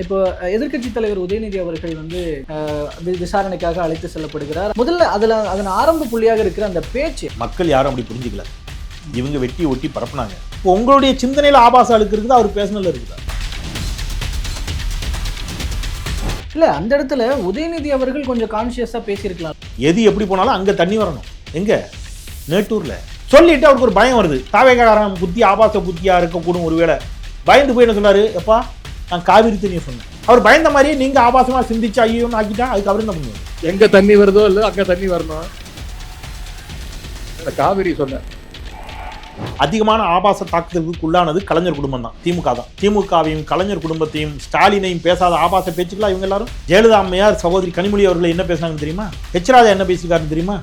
இப்போ எதிர்க்கட்சி தலைவர் உதயநிதி அவர்கள் வந்து விசாரணைக்காக அழைத்து செல்லப்படுகிறார். முதல்ல அதன் ஆரம்ப புள்ளியாக இருக்கிற அந்த பேச்சு மக்கள் யாரும் அப்படி புரிஞ்சுக்கல. இவங்க வெட்டி ஒட்டி பரப்புனாங்க. இப்போ உங்களுடைய சிந்தனையில் ஆபாசம் அழுக்கு இருக்குதா, அவர் பேசினல இருக்குதா? இல்ல, அந்த இடத்துல உதயநிதி அவர்கள் கொஞ்சம் கான்சியஸா பேசியிருக்கலாம். எது எப்படி போனாலும் அங்க தண்ணி வரணும். எங்க? நேட்டூர்ல சொல்லிட்டு அவருக்கு ஒரு பயம் வருது. தாவேகாரன் புத்தி ஆபாச புத்தியா இருக்கக்கூடும். ஒருவேளை பயந்து போய் என்ன சொன்னாரு, எப்பா நான் காவிரி தண்ணியை சொன்னேன். அவர் பயந்த மாதிரியே நீங்க ஆபாசமா சிந்திச்சு ஐயோன்னு ஆக்கிட்டா அதுக்கு அவர் என்ன பண்ணுவாங்க? எங்க தண்ணி வருதோ இல்லை அங்க தண்ணி வரணும். காவிரி சொன்ன அதிகமான ஆபாச தாக்குதலுக்கு உள்ளானது கலைஞர் குடும்பம் தான், திமுக தான். திமுகவையும் கலைஞர் குடும்பத்தையும் ஸ்டாலினையும் பேசாத ஆபாச பேச்சுக்களா இவங்க எல்லாரும். ஜெயலலிதா அம்மையார் சகோதரி கனிமொழி அவர்கள் என்ன பேசினாங்கன்னு தெரியுமா? ஹெச்ராஜா என்ன பேசியிருக்காருன்னு தெரியுமா?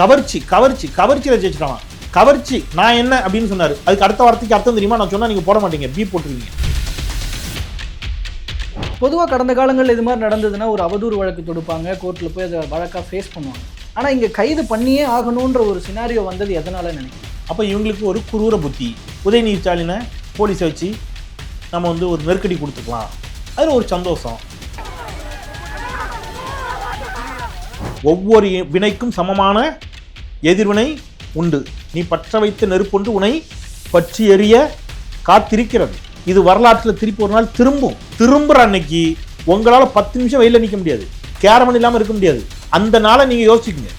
கவர்ச்சியில ஜெயிச்சிட்டான். கவர்ச்சி நான் என்ன அப்படின்னு சொன்னாரு. அதுக்கு அடுத்த வார்த்தைக்கு அர்த்தம் தெரியுமா? நான் சொன்னா நீங்க போட மாட்டீங்க, பீ போட்டுருவீங்க. பொதுவாக கடந்த காலங்களில் இது மாதிரி நடந்ததுன்னா ஒரு அவதூறு வழக்கு தொடுப்பாங்க, கோர்ட்டில் போய் அதை வழக்காக ஃபேஸ் பண்ணுவாங்க. ஆனால் இங்கே கைது பண்ணியே ஆகணுன்ற ஒரு சினாரியோ வந்தது எதனால நினைக்கிறேன்? அப்போ இவங்களுக்கு ஒரு குரூர புத்தி. உதயநிதி ஸ்டாலினை போலீஸை வச்சு நம்ம வந்து ஒரு நெருக்கடி கொடுத்துக்கலாம், அதில் ஒரு சந்தோஷம். ஒவ்வொரு வினைக்கும் சமமான எதிர்வினை உண்டு. நீ பற்ற வைத்த நெருப்பொன்று உன்னை பற்றி எறிய காத்திருக்கிறது. இது வரலாற்றில் திருப்பி ஒரு நாள் திரும்புற அன்னைக்கு உங்களால் 10 நிமிஷம் வெயில நிற்க முடியாது, கேரமன் இல்லாமல் இருக்க முடியாது. அந்த நாளை நீங்க யோசிச்சுக்கங்க.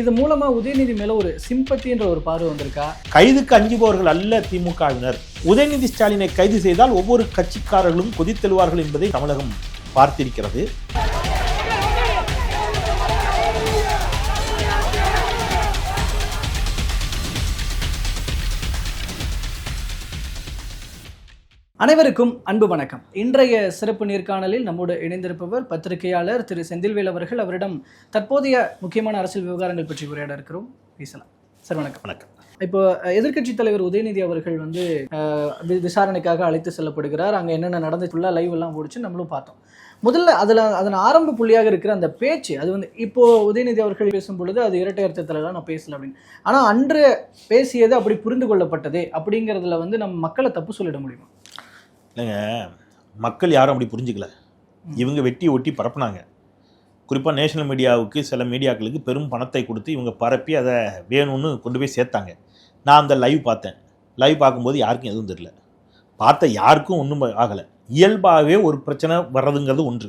இது மூலமா உதயநிதி மேல ஒரு சிம்பத்தின்ற ஒரு பார்வை வந்திருக்கா? கைதுக்கு அஞ்சுபவர்கள் அல்ல திமுகவினர். உதயநிதி ஸ்டாலினை கைது செய்தால் ஒவ்வொரு கட்சிக்காரர்களும் கொதித்தெழுவார்கள் என்பதை தமிழகம் பார்த்திருக்கிறது. அனைவருக்கும் அன்பு வணக்கம். இன்றைய சிறப்பு நேர்காணலில் நம்மோடு இணைந்திருப்பவர் பத்திரிகையாளர் திரு செந்தில்வேல் அவர்கள். அவரிடம் தற்போதைய முக்கியமான அரசியல் விவகாரங்கள் பற்றி உரையாட இருக்கிறோம், பேசலாம். சார் வணக்கம். வணக்கம். இப்போ எதிர்க்கட்சி தலைவர் உதயநிதி அவர்கள் வந்து விசாரணைக்காக அழைத்து செல்லப்படுகிறார். அங்கே என்னென்ன நடந்து ஃபுல்லாக லைவ் எல்லாம் ஓடிச்சு, நம்மளும் பார்த்தோம். முதல்ல அதன் ஆரம்ப புள்ளியாக இருக்கிற அந்த பேச்சு, அது வந்து இப்போ உதயநிதி அவர்கள் பேசும் பொழுது அது இரட்டை அர்த்தத்தில் நான் பேசல அப்படின்னு. ஆனால் அன்று பேசியது அப்படி புரிந்து கொள்ளப்பட்டதே அப்படிங்கிறதுல வந்து நம்ம மக்களை தப்பு சொல்லிட முடியுமா? இல்லைங்க, மக்கள் யாரும் அப்படி புரிஞ்சுக்கல. இவங்க வெட்டி ஒட்டி பரப்புனாங்க. குறிப்பாக நேஷனல் மீடியாவுக்கு, சில மீடியாக்களுக்கு பெரும் பணத்தை கொடுத்து இவங்க பரப்பி அதை வேணும்னு கொண்டு போய் சேர்த்தாங்க. நான் அந்த லைவ் பார்த்தேன். லைவ் பார்க்கும்போது யாருக்கும் எதுவும் தெரியல. பார்த்த யாருக்கும் ஒன்றும் ஆகலை. இயல்பாகவே ஒரு பிரச்சனை வர்றதுங்கிறது ஒன்று,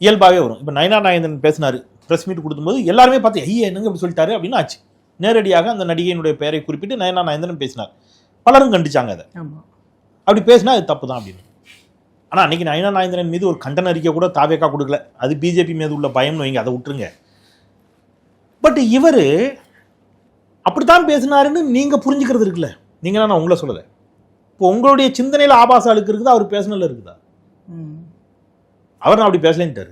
இயல்பாகவே வரும். இப்போ நயனா நாகேந்திரன் பேசினார், ப்ரெஸ் மீட் கொடுக்கும்போது எல்லாருமே பார்த்து ஐயா என்னங்க அப்படி சொல்லிட்டாரு அப்படின்னு ஆச்சு. நேரடியாக அந்த நடிகையினுடைய பெயரை குறிப்பிட்டு நயனா நாகேந்திரன் பேசினார். பலரும் கண்டிச்சாங்க அதை. அப்படி பேசினா அது தப்பு தான் அப்படின்னு. ஆனால் அன்றைக்கி நயனா நாகேந்திரன் மீது ஒரு கண்டன அறிக்கை கூட தாவேக்கா கொடுக்கல. அது பிஜேபி மீது உள்ள பயம்னு வைங்க, அதை விட்டுருங்க. பட் இவர் அப்படித்தான் பேசினாருன்னு நீங்கள் புரிஞ்சுக்கிறது இருக்குல்ல. நீங்களாம் நான் உங்களை சொல்லலை. இப்போ உங்களுடைய சிந்தனையில் ஆபாச அழுக்கு இருக்குதா, அவர் பேசினல இருக்குதா? அவர் நான் அப்படி பேசலேன்ட்டாரு.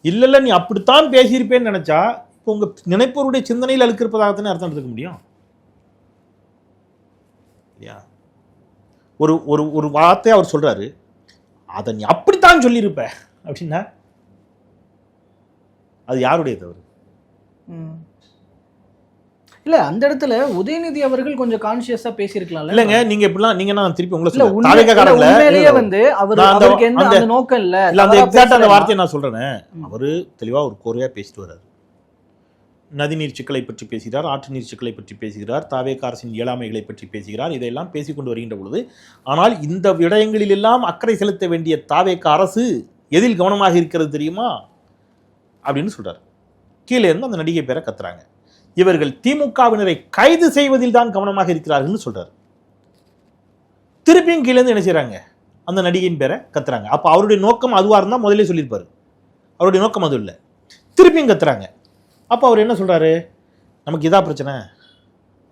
இல்லை நீ அப்படித்தான் பேசியிருப்பேன்னு நினச்சா இப்போ உங்கள் நினைப்பவருடைய சிந்தனையில் அழுக்கு இருப்பதாகத்தானே அர்த்தம் எடுத்துக்க முடியும் இல்லையா? ஒரு ஒரு ஒரு வார்த்தையை அவர் சொல்றாரு, அதை நீ அப்படித்தான் சொல்லியிருப்ப அப்படின்னா அது யாருடைய தவறு? இல்ல, அந்த இடத்துல உதயநிதி அவர்கள் கொஞ்சம் கான்சியஸா பேசியிருக்கலாம். இல்லங்க, நீங்க இப்படிலாம் நீங்க நான் திருப்பி உங்களை உண்மையிலேயே வந்து அவருக்கு எந்த நோக்கம் இல்ல. அந்த எக்ஸாக்ட்டா அந்த வார்த்தையை நான் சொல்றேனே, அவரு தெளிவா ஒரு கோரையா பேசிட்டு வர்றாரு. நதிநீர் சிக்கலை பற்றி பேசுகிறார், ஆற்று நீர் சிக்கலை பற்றி பேசுகிறார், தாவேகா அரசின் இயலாமைகளை பற்றி பேசுகிறார். இதையெல்லாம் பேசிக்கொண்டு வருகின்ற பொழுது, ஆனால் இந்த விடயங்களில் எல்லாம் அக்கறை செலுத்த வேண்டிய தாவேகா அரசு எதில் கவனமாக இருக்கிறது தெரியுமா அப்படின்னு சொல்றாரு. கீழே இருந்து அந்த நடிகை பேரை கத்துறாங்க. இவர்கள் திமுகவினரை கைது செய்வதில் தான் கவனமாக இருக்கிறார்கள் சொல்றாரு. திருப்பியும் கீழே இருந்து என்ன செய்யறாங்க, அந்த நடிகையின் பேரை கத்துறாங்க. அப்ப அவருடைய நோக்கம் அதுவா இருந்தா முதலே சொல்லியிருப்பாரு. அவருடைய நோக்கம் அது இல்லை. திருப்பியும் கத்துறாங்க. அப்போ அவர் என்ன சொல்கிறாரு, நமக்கு இதா பிரச்சனை,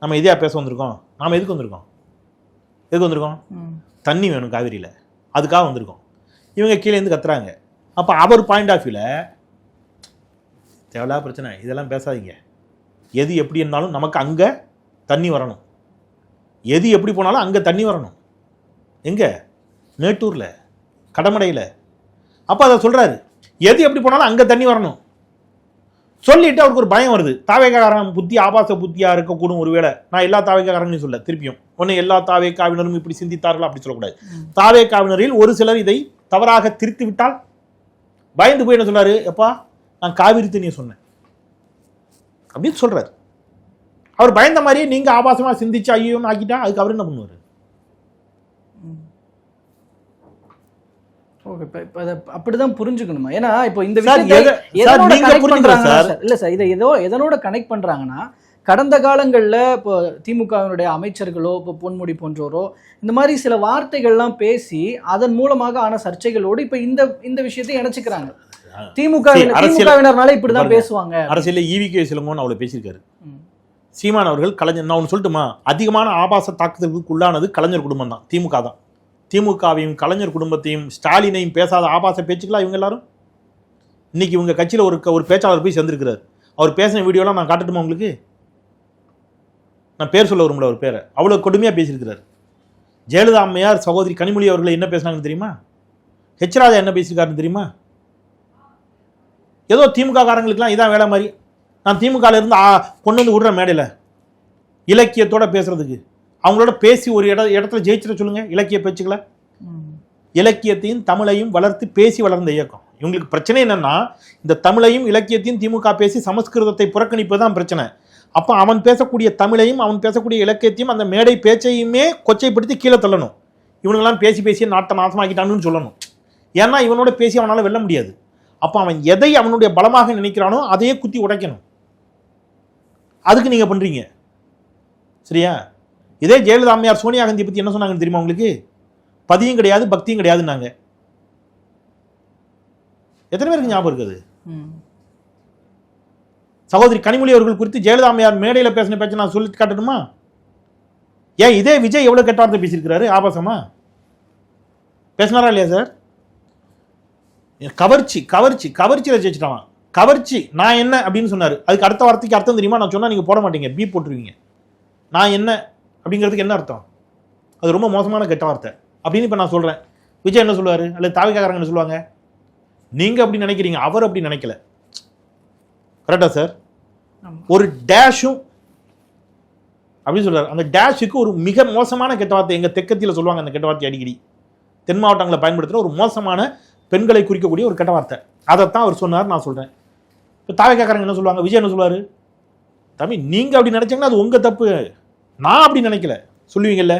நம்ம இதையா பேச வந்திருக்கோம். நாம் எதுக்கு வந்திருக்கோம்? தண்ணி வேணும் காவிரியில், அதுக்காக வந்திருக்கோம். இவங்க கீழேருந்து கத்துறாங்க. அப்போ அவர் பாயிண்ட் ஆஃப் வியூவில் தேவையில்லாத பிரச்சனை, இதெல்லாம் பேசாதீங்க. எது எப்படி இருந்தாலும் நமக்கு அங்கே தண்ணி வரணும். எது எப்படி போனாலும் அங்கே தண்ணி வரணும். எங்கே? நேட்டூரில், கடமடையில். அப்போ அதை சொல்கிறாரு, எது எப்படி போனாலும் அங்கே தண்ணி வரணும். சொல்லிட்டு அவருக்கு ஒரு பயம் வருது. தாவேக்காரன் புத்தி ஆபாச புத்தியா இருக்கக்கூடும் ஒருவேளை. நான் எல்லா தாவேக்காரங்களையும் சொல்ல, திருப்பியும் ஒன்னு எல்லா தாவேக்காவினரும் இப்படி சிந்தித்தார்கள் அப்படி சொல்லக்கூடாது. தாவேக்காவினரில் ஒரு சிலர் இதை தவறாக திருத்தி விட்டால் பயந்து போய் என்ன சொல்றாரு, எப்பா நான் காவிரி தண்ணியை சொன்னேன் அப்படின்னு சொல்றாரு. அவர் பயந்த மாதிரியே நீங்க ஆபாசமா சிந்திச்சு ஐயோன்னு ஆக்கிட்டா அதுக்கு அவர் என்ன பண்ணுவாரு? அப்படிதான் புரிஞ்சுக்கணுமா? ஏன்னா இப்போ இந்த எதனோட கனெக்ட் பண்றாங்கன்னா, கடந்த காலங்கள்ல இப்போ திமுகவினுடைய அமைச்சர்களோ இப்போ பொன்முடி போன்றோரோ இந்த மாதிரி சில வார்த்தைகள்லாம் பேசி அதன் மூலமாக ஆன சர்ச்சைகளோடு இப்ப இந்த விஷயத்தை இணைச்சுக்கிறாங்க. திமுகவினர்னால இப்படிதான் பேசுவாங்க. அரசியல ஈவிகே சிலங்கோன்னு அவ்வளவு பேசியிருக்காரு. சீமான் அவர்கள் கலைஞர், நான் ஒன்று சொல்லட்டுமா, அதிகமான ஆபாச தாக்குதலுக்கு உள்ளானது கலைஞர் குடும்பம் தான், திமுக தான். திமுகவையும் கலைஞர் குடும்பத்தையும் ஸ்டாலினையும் பேசாத ஆபாச பேச்சுக்களா இவங்க எல்லாரும். இன்னைக்கு இவங்க கட்சியில் ஒரு பேச்சாளர் போய் சேர்ந்திருக்கிறார். அவர் பேசின வீடியோலாம் நான் காட்டட்டுமா உங்களுக்கு? நான் பேர் சொல்ல வரும்ல ஒரு பேரை, அவ்வளோ கொடுமையாக பேசியிருக்கிறார். ஜெயலலிதா அம்மையார் சகோதரி கனிமொழி அவர்களை என்ன பேசினாங்கன்னு தெரியுமா? ஹெச்ராஜா என்ன பேசியிருக்காருன்னு தெரியுமா? ஏதோ திமுக காரங்களுக்குலாம் இதான் வேலை மாதிரி. நான் திமுகவில் இருந்து கொண்டு வந்து விடுற மேடையில் இலக்கியத்தோட பேசுறதுக்கு அவங்களோட பேசி ஒரு இடத்துல ஜெயிச்சிட சொல்லுங்க இலக்கிய பேச்சுக்களை. இலக்கியத்தையும் தமிழையும் வளர்த்து பேசி வளர்ந்த இயக்கம். இவங்களுக்கு பிரச்சனை என்னன்னா, இந்த தமிழையும் இலக்கியத்தையும் திமுக பேசி சமஸ்கிருதத்தை புறக்கணிப்பதுதான் பிரச்சனை. அப்போ அவன் பேசக்கூடிய தமிழையும் அவன் பேசக்கூடிய இலக்கியத்தையும் அந்த மேடை பேச்சையுமே கொச்சைப்படுத்தி கீழே தள்ளணும். இவனுங்கெல்லாம் பேசி பேசி நாட்டை நாசமாக்கிட்டான்னு சொல்லணும். ஏன்னா இவனோட பேசி அவனால் வெல்ல முடியாது. அப்போ அவன் எதை அவனுடைய பலமாக நினைக்கிறானோ அதையே குத்தி உடைக்கணும். அதுக்கு நீங்க பண்றீங்க சரியா? இதே ஜெயலலிதா அம்மையார் சோனியா காந்தி பத்தி என்ன சொன்னாங்கன்னு தெரியுமா உங்களுக்கு? பதியும் கிடையாது பக்தியும் கிடையாதுன்னாங்க. எத்தனை பேருக்கு ஞாபகம் இருக்குது? சகோதரி கனிமொழி அவர்கள் குறித்து ஜெயலலிதா அம்மையார் மேடையில பேசின பேச்சை நான் சொல்லி காட்டணுமா? ஏன் இதே விஜய் எவ்வளவு கெட்ட வார்த்தை பேசியிருக்கிறாரு? ஆபாசமா பேசினாரா இல்லையா சார்? கவர்ச்சியில ஜெயிச்சிட்டான். கவர்ச்சி நான் என்ன அப்படின்னு சொன்னாரு. அதுக்கு அடுத்த வார்த்தைக்கு அர்த்தம் தெரியுமா? நான் சொன்னா நீங்க போட மாட்டீங்க, பீ போட்டுருவீங்க. நான் என்ன அப்படிங்கிறதுக்கு என்ன அர்த்தம்? அது ரொம்ப மோசமான கெட்ட வார்த்தை அப்படின்னு இப்ப நான் சொல்றேன். விஜய் என்ன சொல்லுவாரு? அல்லது தாவிக்காரங்க என்ன சொல்லுவாங்க? நீங்க அப்படி நினைக்கிறீங்க, அவர் அப்படி நினைக்கல. கரெக்டா சார்? ஒரு டேஷும் அப்படின்னு சொல்றாரு. அந்த டேஷுக்கு ஒரு மிக மோசமான கெட்ட வார்த்தை எங்க தெற்கத்தில சொல்லுவாங்க. அந்த கெட்ட வார்த்தை அடிக்கடி தென் மாவட்டங்களை பயன்படுத்துகிற ஒரு மோசமான பெண்களை குறிக்கக்கூடிய ஒரு கெட்ட வார்த்தை. அதைத்தான் அவர் சொன்னார். நான் சொல்றேன். இப்போ தாவிக்காரங்க என்ன சொல்லுவாங்க? விஜய் என்ன சொல்லுவாரு? தம்பி நீங்க அப்படி நினைச்சீங்கன்னா அது உங்க தப்பு, நான் அப்படி நினைக்கல சொல்லுவீங்கல்ல.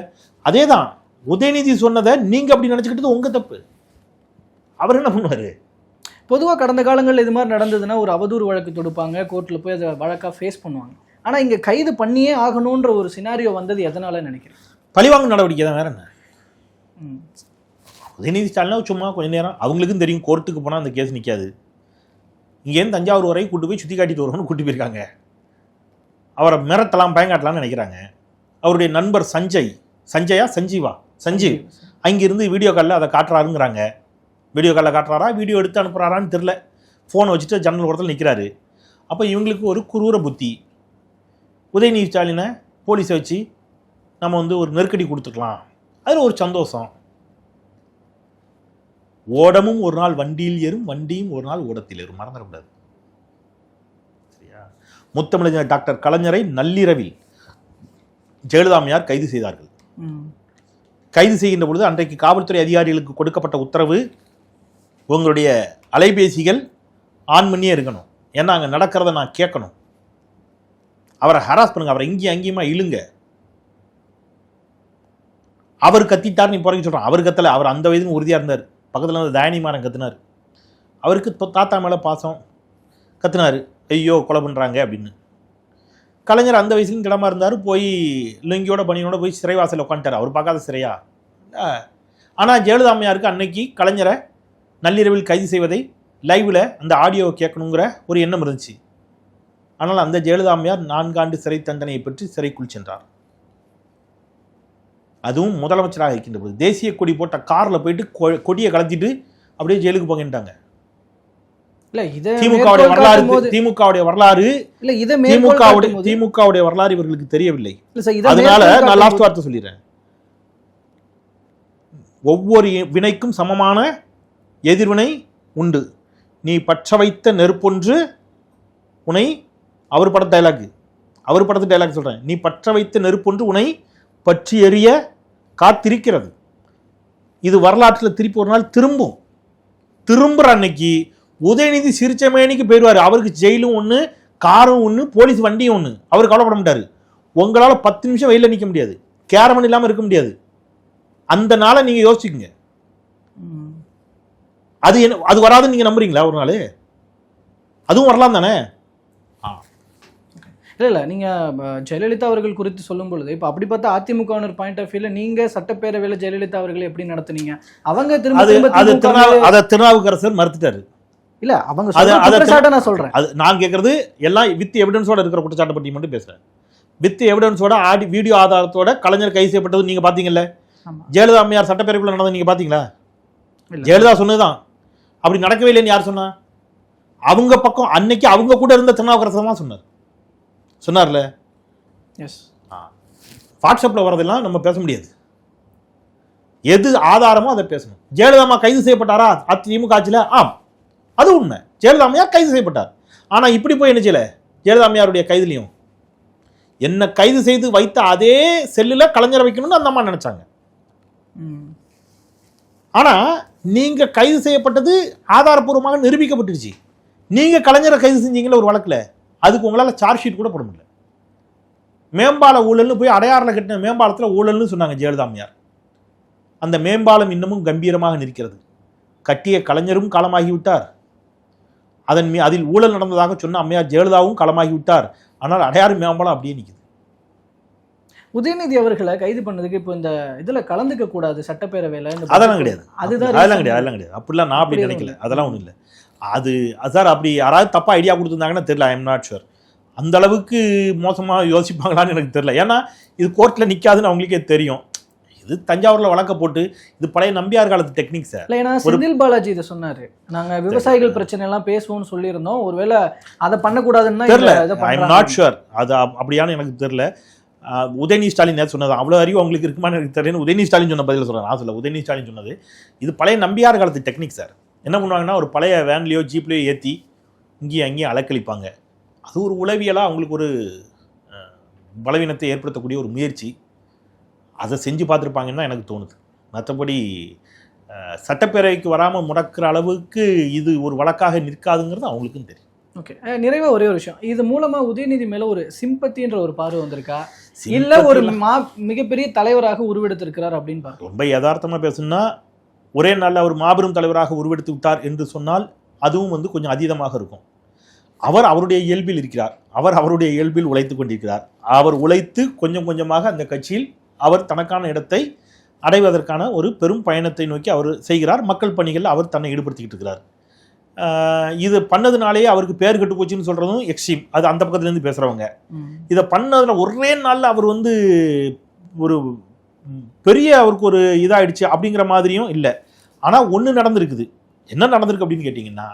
அதே தான் உதயநிதி சொன்னதை நீங்க அப்படி நினைச்சுக்கிட்டது உங்க தப்பு. அவர் என்ன பண்ணுவாரு? பொதுவாக கடந்த காலங்களில் இது மாதிரி நடந்ததுன்னா ஒரு அவதூறு வழக்கு தொடுப்பாங்க, கோர்ட்டில் போய் அதை வழக்காக ஃபேஸ் பண்ணுவாங்க. ஆனால் இங்கே கைது பண்ணியே ஆகணுன்ற ஒரு சினாரியோ வந்தது எதனால நினைக்கிறேன்? பழிவாங்கும் நடவடிக்கை தான், வேற என்ன. உதயநிதி ஸ்டாலின் சும்மா கொஞ்ச நேரம் அவங்களுக்கும் தெரியும் கோர்ட்டுக்கு போனால் அந்த கேஸ் நிற்காது. இங்கேருந்து தஞ்சாவூர் வரை கூட்டு போய் சுற்றி காட்டிட்டு வருவோம்னு கூட்டி போயிருக்காங்க. அவரை மிரட்டலாம் பயங்காட்டலாம்னு நினைக்கிறாங்க. அவருடைய நண்பர் சஞ்சீவ் அங்கிருந்து வீடியோ காலில் அதை காட்டுறாருங்கிறாங்க. வீடியோ காலில் காட்டுறாரா, வீடியோ எடுத்து அனுப்புகிறாரான்னு தெரில. ஃபோனை வச்சுட்டு ஜன்னல் ஓரத்தில் நிற்கிறாரு. அப்போ இவங்களுக்கு ஒரு குரூர புத்தி. உதயநிதி ஸ்டாலினை போலீஸை வச்சு நம்ம ஒரு நெருக்கடி கொடுத்துக்கலாம், அதில் ஒரு சந்தோஷம். ஓடமும் ஒரு நாள் வண்டியில் ஏறும், வண்டியும் ஒரு நாள் ஓடத்தில் ஏறும், மறந்துடக்கூடாது சரியா? முத்தமிழர் டாக்டர் கலைஞரை நள்ளிரவில் ஜெயலலிதா அம்மையார் கைது செய்தார்கள். கைது செய்கின்ற பொழுது அன்றைக்கு காவல்துறை அதிகாரிகளுக்கு கொடுக்கப்பட்ட உத்தரவு, உங்களுடைய அலைபேசிகள் ஆன் பண்ணியே இருக்கணும், ஏன்னா அங்கே நடக்கிறத நான் கேட்கணும். அவரை ஹராஸ் பண்ணுங்க, அவரை இங்கேயும் அங்கேயுமா இழுங்க. அவர் கத்திட்டார், நீ பிறகு சொல்கிறான். அவர் கத்தலை, அவர் அந்த வயதுன்னு உறுதியாக இருந்தார். பக்கத்தில் வந்து தயானிமாரன் கத்துனார். அவருக்கு தாத்தா மேலே பாசம், கத்துனார் ஐயோ கொலை பண்ணுறாங்க அப்படின்னு. கலைஞர் அந்த வயசுலையும் கிடமா இருந்தார். போய் லுங்கியோட பனியோட போய் சிறைவாசலில் உட்காந்துட்டார். அவர் பார்க்காத சிறையா? ஆனால் ஜெயலலிதா அம்மையாருக்கு அன்னைக்கு கலைஞரை நள்ளிரவில் கைது செய்வதை லைவில் அந்த ஆடியோவை கேட்கணுங்கிற ஒரு எண்ணம் இருந்துச்சு. ஆனால் அந்த ஜெயலலிதா அம்மையார் 4 ஆண்டு சிறை தண்டனையை பெற்று சிறைக்குள் சென்றார். அதுவும் முதலமைச்சராக இருக்கின்ற போது தேசிய கொடி போட்ட காரில் போயிட்டு கொடியை கலத்திட்டு அப்படியே ஜெயிலுக்கு போகின்றாங்க. திமுகவுடைய வரலாறு இவர்களுக்கு தெரியவில்லை. அதனால நான் லாஸ்ட் வார்த்தை சொல்லிடுறேன். ஒவ்வொரு வினைக்கும் சமமான எதிர்வினை உண்டு. நீ பற்ற வைத்த நெருப்பொன்று உன்னை அவர் படத்து டைலாக் சொல்கிறேன், நீ பற்ற வைத்த நெருப்பொன்று உன்னை பற்றி எறிய காத்திருக்கிறது. இது வரலாற்றில் திருப்பி ஒரு நாள் திரும்புகிற அன்னைக்கு உதயநிதி சிரிச்சமேனிக்கு போயிடுவார். அவருக்கு ஜெயிலும் ஒன்று, காரும் ஒன்று, போலீஸ் வண்டியும் ஒன்று. அவர் கவலைப்பட மாட்டார். உங்களால் 10 நிமிஷம் வெயிலில் நிற்க முடியாது, கேரமன் இல்லாமல் இருக்க முடியாது. அந்த நாளை நீங்கள் யோசிச்சுக்கங்க. அது வராதுன்னு நீங்கள் நம்புறீங்களா? ஒரு நாள் அதுவும் வரலாம் தானே? இல்லை நீங்கள் ஜெயலலிதா அவர்கள் குறித்து சொல்லும் பொழுது இப்போ அப்படி பார்த்தா அதிமுகவினர் பாயிண்ட் ஆஃப் வியூவில் நீங்கள் சட்டப்பேரவையில் ஜெயலலிதா அவர்களை எப்படி நடத்துனீங்க? அவங்க அதை திருநாவுக்கரசர் மறுத்துட்டாரு. இல்ல அவங்க குற்றச்சாட்டை நான் சொல்றேன். அது நான் கேட்கறது எல்லாம் வித் எவிடன்ஸோட இருக்கிற குற்றச்சாட்டை பற்றி மட்டும் பேசுறேன். வித் எவிடன்ஸோட வீடியோ ஆதாரத்தோட கலைஞர் கைது செய்யப்பட்டது நீங்க பாத்தீங்கல்ல? ஜெயலலிதா அம்மையார் சட்டப்பேரவைக்குள்ள நடந்தது நீங்க பாத்தீங்களா? ஜெயலலிதா சொன்னதுதான். அப்படி நடக்கவே இல்லைன்னு யார் சொன்னா? அவங்க பக்கம் அன்னைக்கு அவங்க கூட இருந்த திருநாவுக்கரசர் தான் சொன்னார்ல. வாட்ஸ்அப்ல வரதெல்லாம் நம்ம பேச முடியாது. எது ஆதாரமோ அதை பேசணும். ஜெயலலிதா அம்மா கைது செய்யப்பட்டாரா அதிமுக ஆட்சியில்? ஆம், அது உண்மை. ஜெயலலிதா அம்மையார் கைது செய்யப்பட்டார். ஆனா இப்படி போய் என்ன செய்யல? ஜெயலலிதா அம்மையாருடைய கைதுலையும் என்ன கைது செய்து வைத்த அதே செல்லுல கலைஞரை வைக்கணும்னு அந்த அம்மா நினைச்சாங்க. ஆனா நீங்க கைது செய்யப்பட்டது ஆதாரப்பூர்வமாக நிரூபிக்கப்பட்டுருச்சு. நீங்க கலைஞரை கைது செஞ்சீங்களா ஒரு வழக்குல? அதுக்கு உங்களால சார்ஜ் ஷீட் கூட போட முடியல. மேம்பால ஊழல்னு போய் அடையாறுல கட்டின மேம்பாலத்தில் ஊழல்னு சொன்னாங்க ஜெயலலிதா அம்மையார். அந்த மேம்பாலம் இன்னமும் கம்பீரமாக நிற்கிறது. கட்டிய கலைஞரும் காலமாகிவிட்டார். அதில் ஊழல் நடந்ததாக சொன்ன அம்மையார் ஜெயலலிதாவும் காலமாகிவிட்டார். ஆனால் அடையாறு மேம்பாலம் அப்படியே நிற்குது. உதயநிதி அவர்களை கைது பண்ணதுக்கு இப்போ இந்த இதுல கலந்துக்க கூடாது சட்டப்பேரவையில அதெல்லாம் கிடையாது. அதெல்லாம் கிடையாது. அப்படிலாம் நான் அப்படி நினைக்கல. அதெல்லாம் ஒன்றும் இல்லை. அது சார் அப்படி யாராவது தப்பா ஐடியா கொடுத்துருந்தாங்கன்னா தெரியல. I am not sure. அந்த அளவுக்கு மோசமா யோசிப்பாங்களான்னு எனக்கு தெரியல. ஏன்னா இது கோர்ட்ல நிக்காதுன்னு அவங்களுக்கே தெரியும். இது தஞ்சாவூர்ல வழக்க போட்டு இது பழைய நம்பியார் காலத்து டெக்னிக் சார். ஏன்னா செந்தில் பாலாஜி இதை சொன்னாரு, நாங்க விவசாயிகள் பிரச்சனை எல்லாம் பேசுவோம்னு சொல்லியிருந்தோம். ஒருவேளை அதை பண்ணக்கூடாதுன்னா தெரியல. I am not sure. அது அப்படியானு எனக்கு தெரியல. உதயநிதி ஸ்டாலின் நேற்று சொன்னது அவ்வளோ அறிவு அவங்களுக்கு இருக்குமான்னு எனக்கு தெரியல. உதயநிதி ஸ்டாலின் சொன்ன பதில் சொல்கிறேன். நான் சொல்ல உதயநிதி ஸ்டாலின் சொன்னது இது பழைய நம்பியார் காலத்து டெக்னிக் சார். என்ன பண்ணுவாங்கன்னா ஒரு பழைய வேன்லேயோ ஜீப்லேயோ ஏற்றி இங்கேயும் அங்கேயும் அலக்களிப்பாங்க. அது ஒரு உளவியலாக அவங்களுக்கு ஒரு பலவீனத்தை ஏற்படுத்தக்கூடிய ஒரு முயற்சி. அதை செஞ்சு பார்த்துருப்பாங்கன்னு தான் எனக்கு தோணுது. மற்றபடி சட்டப்பேரவைக்கு வராமல் முடக்கிற அளவுக்கு இது ஒரு வழக்காக நிற்காதுங்கிறது அவங்களுக்கும் தெரியும். ஓகே, நிறைவாக ஒரே ஒரு விஷயம், இது மூலமா உதயநிதி மேல ஒரு சிம்பத்தின்ற ஒரு பார்வை வந்திருக்கா, இல்ல ஒரு மிகப்பெரிய தலைவராக உருவெடுத்திருக்கிறார் அப்படின்னு பார்க்க? ரொம்ப யதார்த்தமா பேசணும்னா ஒரே நாளில் அவர் மாபெரும் தலைவராக உருவெடுத்து விட்டார் என்று சொன்னால் அதுவும் கொஞ்சம் அதீதமாக இருக்கும். அவர் அவருடைய இயல்பில் இருக்கிறார். அவர் அவருடைய இயல்பில் உழைத்து கொண்டிருக்கிறார். அவர் உழைத்து கொஞ்சம் கொஞ்சமாக அந்த கட்சியில் அவர் தனக்கான இடத்தை அடைவதற்கான ஒரு பெரும் பயணத்தை நோக்கி அவர் செய்கிறார். மக்கள் பணிகளில் அவர் தன்னை ஈடுபடுத்திக்கிட்டு இருக்கிறார். இது பண்ணதுனாலே அவருக்கு பேர் கெட்டு போச்சுன்னு சொல்றதும் எக்ஸ்ட்ரீம். அது அந்த பக்கத்துலேருந்து பேசுகிறவங்க. இதை பண்ணதில் ஒரே நாளில் அவர் ஒரு பெரிய அவருக்கு ஒரு இதாகிடுச்சு அப்படிங்கிற மாதிரியும் இல்லை. ஆனால் ஒன்று நடந்திருக்குது. என்ன நடந்திருக்கு அப்படின்னு கேட்டிங்கன்னா,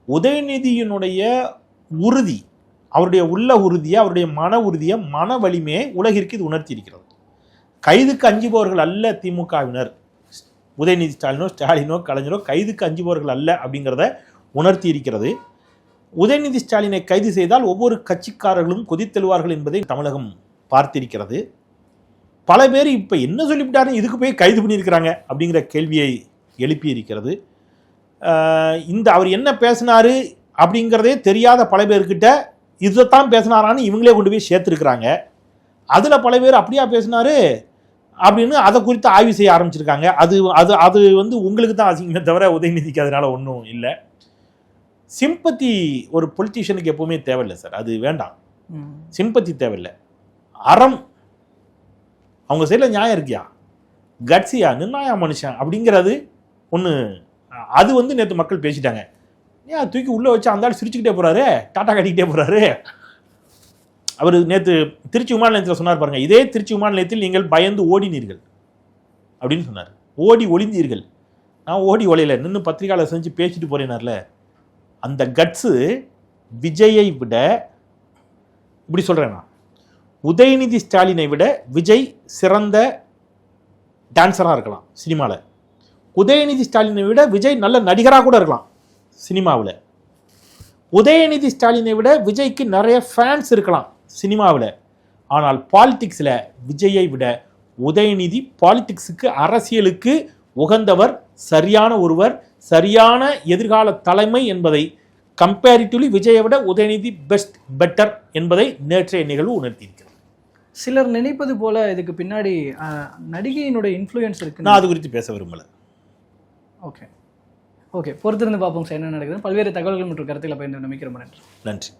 உதயநிதியினுடைய உறுதி, அவருடைய உள்ள உறுதியை, அவருடைய மன உறுதியை, மன வலிமையை உலகிற்கு இது உணர்த்தி இருக்கிறது. கைதுக்கு அஞ்சுபவர்கள் அல்ல திமுகவினர். உதயநிதி ஸ்டாலினோ கலைஞரோ கைதுக்கு அஞ்சுபவர்கள் அல்ல அப்படிங்கிறத உணர்த்தி இருக்கிறது. உதயநிதி ஸ்டாலினை கைது செய்தால் ஒவ்வொரு கட்சிக்காரர்களும் கொதித்தெழுவார்கள் என்பதை தமிழகம் பார்த்திருக்கிறது. பல பேர் இப்போ என்ன சொல்லிவிட்டாருன்னு இதுக்கு போய் கைது பண்ணியிருக்கிறாங்க அப்படிங்கிற கேள்வியை எழுப்பி இருக்கிறது. அவர் என்ன பேசினாரு அப்படிங்கிறதே தெரியாத பல பேர்கிட்ட இதைத்தான் பேசினாரான்னு இவங்களே கொண்டு போய் சேர்த்துருக்குறாங்க. அதில் பல பேர் அப்படியா பேசினாரு அப்படின்னு அதை குறித்து ஆய்வு செய்ய ஆரம்பிச்சிருக்காங்க. அது உங்களுக்கு தான் அசிங்கமே தவிர உதயநிதிக்கு அதனால ஒன்றும் இல்லை. சிம்பத்தி ஒரு பொலிட்டீஷியனுக்கு எப்பவுமே தேவையில்லை சார். அது வேண்டாம். சிம்பத்தி தேவையில்லை. அறம், அவங்க சைடில் நியாயம் இருக்கியா, கட்சியா, நிர்ணயா மனுஷன் அப்படிங்கிறது ஒன்று. அது நேற்று மக்கள் பேசிட்டாங்க. ஏன் தூக்கி உள்ளே வச்சு அந்த ஆள் சிரிச்சுக்கிட்டே போகிறாரு, டாட்டா கட்டிக்கிட்டே போகிறாரு. அவர் நேற்று திருச்சி விமான நிலையத்தில் சொன்னார் பாருங்க, இதே திருச்சி விமான நிலையத்தில் நீங்கள் பயந்து ஓடினீர்கள் அப்படின்னு சொன்னார். ஓடி ஒளிந்தீர்கள். நான் ஓடி ஒலையில நின்று பத்திரிகையாளர் செஞ்சு பேசிட்டு போறேனார்ல. அந்த கட்ஸு விஜயை விட, இப்படி சொல்றேன் நான், உதயநிதி ஸ்டாலினை விட விஜய் சிறந்த டான்ஸராக இருக்கலாம் சினிமாவில். உதயநிதி ஸ்டாலினை விட விஜய் நல்ல நடிகராக கூட இருக்கலாம் சினிமாவில். உதயநிதி ஸ்டாலினை விட விஜய்க்கு நிறைய ஃபேன்ஸ் இருக்கலாம் சினிமாவில். ஆனால் பாலிடிக்ஸில் விஜயை விட உதயநிதி பாலிடிக்ஸுக்கு, அரசியலுக்கு உகந்தவர், சரியான ஒருவர், சரியான எதிர்கால தலைமை என்பதை கம்பேரிட்டிவ்லி விஜயை விட உதயநிதி பெட்டர் என்பதை நேற்றைய நிகழ்வு உணர்த்தியிருக்கிறது. சிலர் நினைப்பது போல இதுக்கு பின்னாடி நடிகையினுடைய இன்ஃப்ளூயன்ஸ் இருக்கு. நான் அது குறித்து பேச விரும்பல. ஓகே, பொறுத்திருந்து பார்ப்போம் சார் என்ன நடக்குது. பல்வேறு தகவல்கள் மற்றும் கருத்துக்களை பகிர்ந்து நம்பிக்கை ரொம்ப நன்றி. நன்றி.